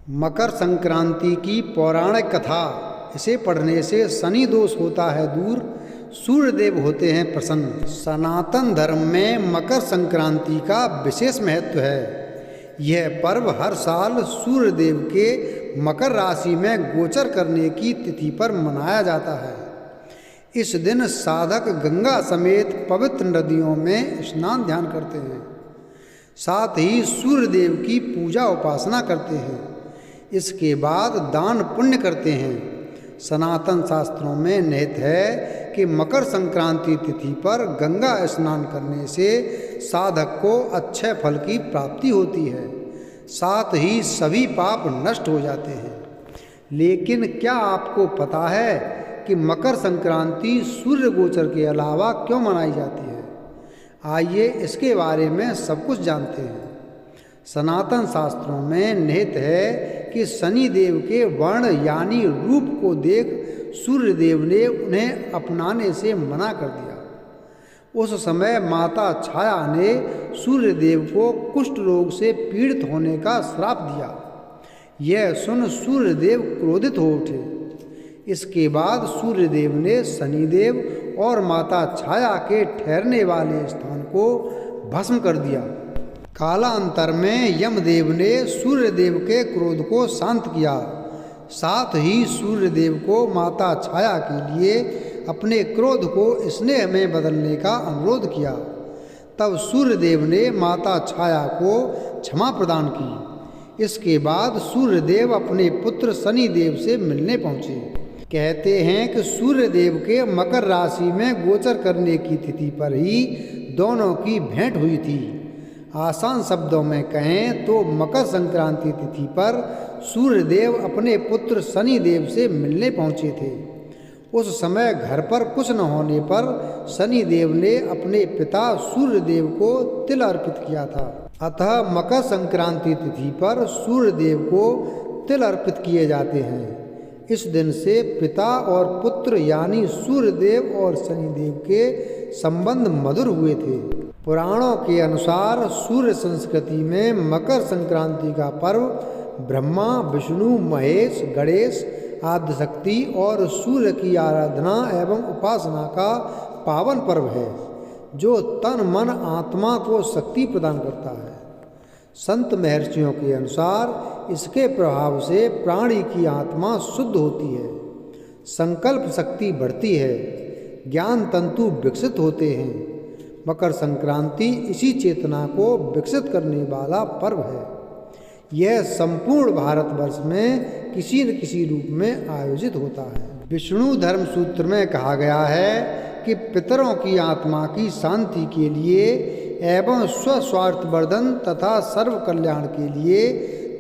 मकर संक्रांति की पौराणिक कथा। इसे पढ़ने से शनि दोष होता है दूर, सूर्यदेव होते हैं प्रसन्न। सनातन धर्म में मकर संक्रांति का विशेष महत्व है। यह पर्व हर साल सूर्यदेव के मकर राशि में गोचर करने की तिथि पर मनाया जाता है। इस दिन साधक गंगा समेत पवित्र नदियों में स्नान ध्यान करते हैं, साथ ही सूर्यदेव की पूजा उपासना करते हैं। इसके बाद दान पुण्य करते हैं। सनातन शास्त्रों में निहित है कि मकर संक्रांति तिथि पर गंगा स्नान करने से साधक को अच्छे फल की प्राप्ति होती है, साथ ही सभी पाप नष्ट हो जाते हैं। लेकिन क्या आपको पता है कि मकर संक्रांति सूर्य गोचर के अलावा क्यों मनाई जाती है? आइए इसके बारे में सब कुछ जानते हैं। सनातन शास्त्रों में निहित है कि शनि देव के वर्ण यानी रूप को देख सूर्यदेव ने उन्हें अपनाने से मना कर दिया। उस समय माता छाया ने सूर्यदेव को कुष्ठ रोग से पीड़ित होने का श्राप दिया। यह सुन सूर्यदेव क्रोधित हो उठे। इसके बाद सूर्यदेव ने शनिदेव और माता छाया के ठहरने वाले स्थान को भस्म कर दिया। कालांतर में यमदेव ने सूर्यदेव के क्रोध को शांत किया। साथ ही सूर्यदेव को माता छाया के लिए अपने क्रोध को स्नेह में बदलने का अनुरोध किया। तब सूर्यदेव ने माता छाया को क्षमा प्रदान की। इसके बाद सूर्यदेव अपने पुत्र शनिदेव से मिलने पहुँचे। कहते हैं कि सूर्यदेव के मकर राशि में गोचर करने की तिथि पर ही दोनों की भेंट हुई थी। आसान शब्दों में कहें तो मकर संक्रांति तिथि पर सूर्यदेव अपने पुत्र शनिदेव से मिलने पहुँचे थे। उस समय घर पर कुछ न होने पर शनिदेव ने अपने पिता सूर्यदेव को तिल अर्पित किया था। अतः मकर संक्रांति तिथि पर सूर्यदेव को तिल अर्पित किए जाते हैं। इस दिन से पिता और पुत्र यानी सूर्यदेव और शनिदेव के संबंध मधुर हुए थे। पुराणों के अनुसार सूर्य संस्कृति में मकर संक्रांति का पर्व ब्रह्मा, विष्णु, महेश, गणेश आदि शक्ति और सूर्य की आराधना एवं उपासना का पावन पर्व है, जो तन मन आत्मा को शक्ति प्रदान करता है। संत महर्षियों के अनुसार इसके प्रभाव से प्राणी की आत्मा शुद्ध होती है, संकल्प शक्ति बढ़ती है, ज्ञान तंतु विकसित होते हैं। मकर संक्रांति इसी चेतना को विकसित करने वाला पर्व है। यह संपूर्ण भारतवर्ष में किसी न किसी रूप में आयोजित होता है। विष्णु धर्म सूत्र में कहा गया है कि पितरों की आत्मा की शांति के लिए एवं स्वस्वार्थवर्धन तथा सर्व कल्याण के लिए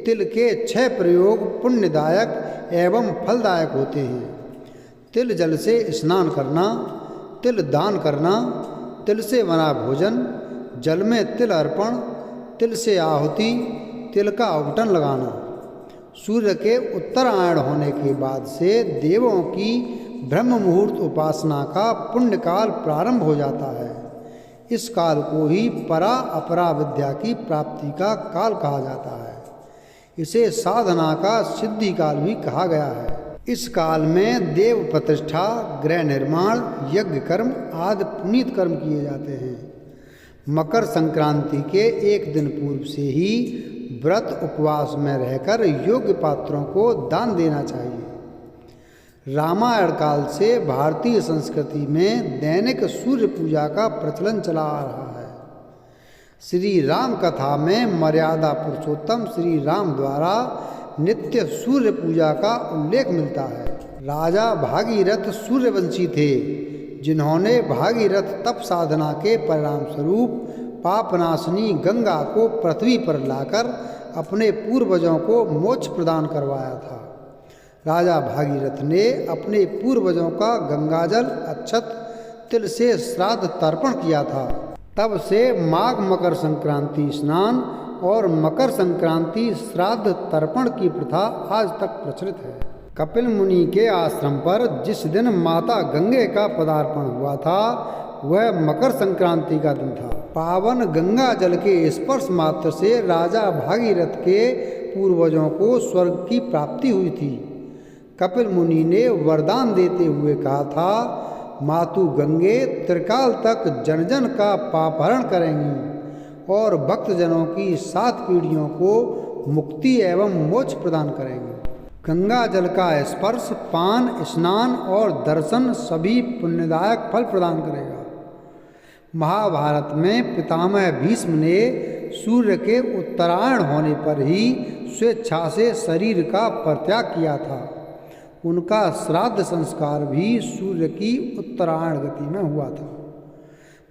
तिल के 6 प्रयोग पुण्यदायक एवं फलदायक होते हैं। तिल जल से स्नान करना, तिल दान करना, तिल से बना भोजन, जल में तिल अर्पण, तिल से आहुति, तिल का अवटन लगाना। सूर्य के उत्तरायण होने के बाद से देवों की ब्रह्म मुहूर्त उपासना का पुण्यकाल प्रारंभ हो जाता है। इस काल को ही परा अपरा विद्या की प्राप्ति का काल कहा जाता है। इसे साधना का सिद्धि काल भी कहा गया है। इस काल में देव प्रतिष्ठा, गृह निर्माण, यज्ञ कर्म आदि पुनीत कर्म किए जाते हैं। मकर संक्रांति के एक दिन पूर्व से ही व्रत उपवास में रहकर योग्य पात्रों को दान देना चाहिए। रामायण काल से भारतीय संस्कृति में दैनिक सूर्य पूजा का प्रचलन चला आ रहा है। श्री राम कथा में मर्यादा पुरुषोत्तम श्री राम द्वारा नित्य सूर्य पूजा का उल्लेख मिलता है। राजा भागीरथ सूर्यवंशी थे, जिन्होंने भागीरथ तप साधना के परिणाम स्वरूप पापनाशिनी गंगा को पृथ्वी पर लाकर अपने पूर्वजों को मोक्ष प्रदान करवाया था। राजा भागीरथ ने अपने पूर्वजों का गंगाजल, अक्षत, तिल से श्राद्ध तर्पण किया था। तब से माघ मकर संक्रांति स्नान और मकर संक्रांति श्राद्ध तर्पण की प्रथा आज तक प्रचलित है। कपिल मुनि के आश्रम पर जिस दिन माता गंगे का पदार्पण हुआ था, वह मकर संक्रांति का दिन था। पावन गंगा जल के स्पर्श मात्र से राजा भागीरथ के पूर्वजों को स्वर्ग की प्राप्ति हुई थी। कपिल मुनि ने वरदान देते हुए कहा था, मातु गंगे त्रिकाल तक जन जन का पापहरण करेंगी और भक्तजनों की 7 पीढ़ियों को मुक्ति एवं मोक्ष प्रदान करेंगी। गंगा जल का स्पर्श, पान, स्नान और दर्शन सभी पुण्यदायक फल प्रदान करेगा। महाभारत में पितामह भीष्म ने सूर्य के उत्तरायण होने पर ही स्वेच्छा से शरीर का परित्याग किया था। उनका श्राद्ध संस्कार भी सूर्य की उत्तरायण गति में हुआ था।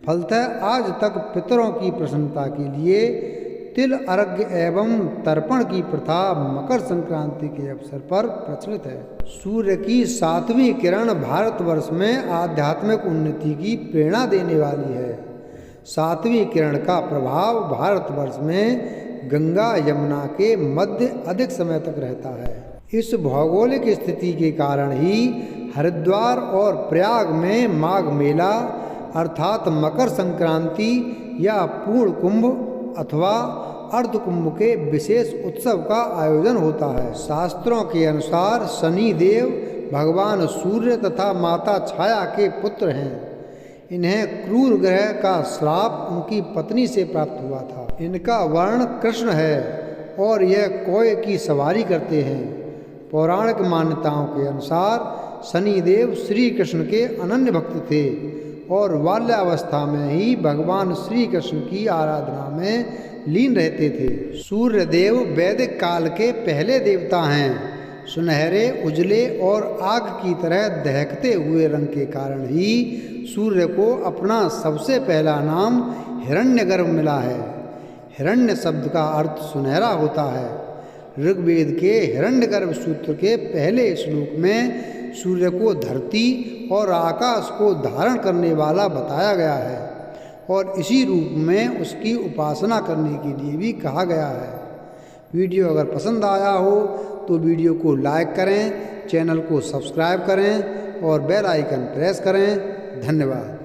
फलतः आज तक पितरों की प्रसन्नता के लिए तिल अर्घ्य एवं तर्पण की प्रथा मकर संक्रांति के अवसर पर प्रचलित है। सूर्य की 7वीं किरण भारतवर्ष में आध्यात्मिक उन्नति की प्रेरणा देने वाली है। 7वीं किरण का प्रभाव भारतवर्ष में गंगा यमुना के मध्य अधिक समय तक रहता है। इस भौगोलिक स्थिति के कारण ही हरिद्वार और प्रयाग में माघ मेला अर्थात मकर संक्रांति या पूर्ण कुंभ अथवा अर्ध कुंभ के विशेष उत्सव का आयोजन होता है। शास्त्रों के अनुसार शनि देव भगवान सूर्य तथा माता छाया के पुत्र हैं। इन्हें क्रूर ग्रह का श्राप उनकी पत्नी से प्राप्त हुआ था। इनका वर्ण कृष्ण है और यह कोय की सवारी करते हैं। पौराणिक मान्यताओं के अनुसार शनिदेव श्री कृष्ण के अनन्य भक्त थे और बाल्यावस्था में ही भगवान श्री कृष्ण की आराधना में लीन रहते थे। सूर्य देव वैदिक काल के पहले देवता हैं। सुनहरे, उजले और आग की तरह दहकते हुए रंग के कारण ही सूर्य को अपना सबसे पहला नाम हिरण्यगर्भ मिला है। हिरण्य शब्द का अर्थ सुनहरा होता है। ऋग्वेद के हिरण्यगर्भ सूत्र के पहले श्लोक में सूर्य को धरती और आकाश को धारण करने वाला बताया गया है और इसी रूप में उसकी उपासना करने के लिए भी कहा गया है। वीडियो अगर पसंद आया हो तो वीडियो को लाइक करें, चैनल को सब्सक्राइब करें और बेल आइकन प्रेस करें। धन्यवाद।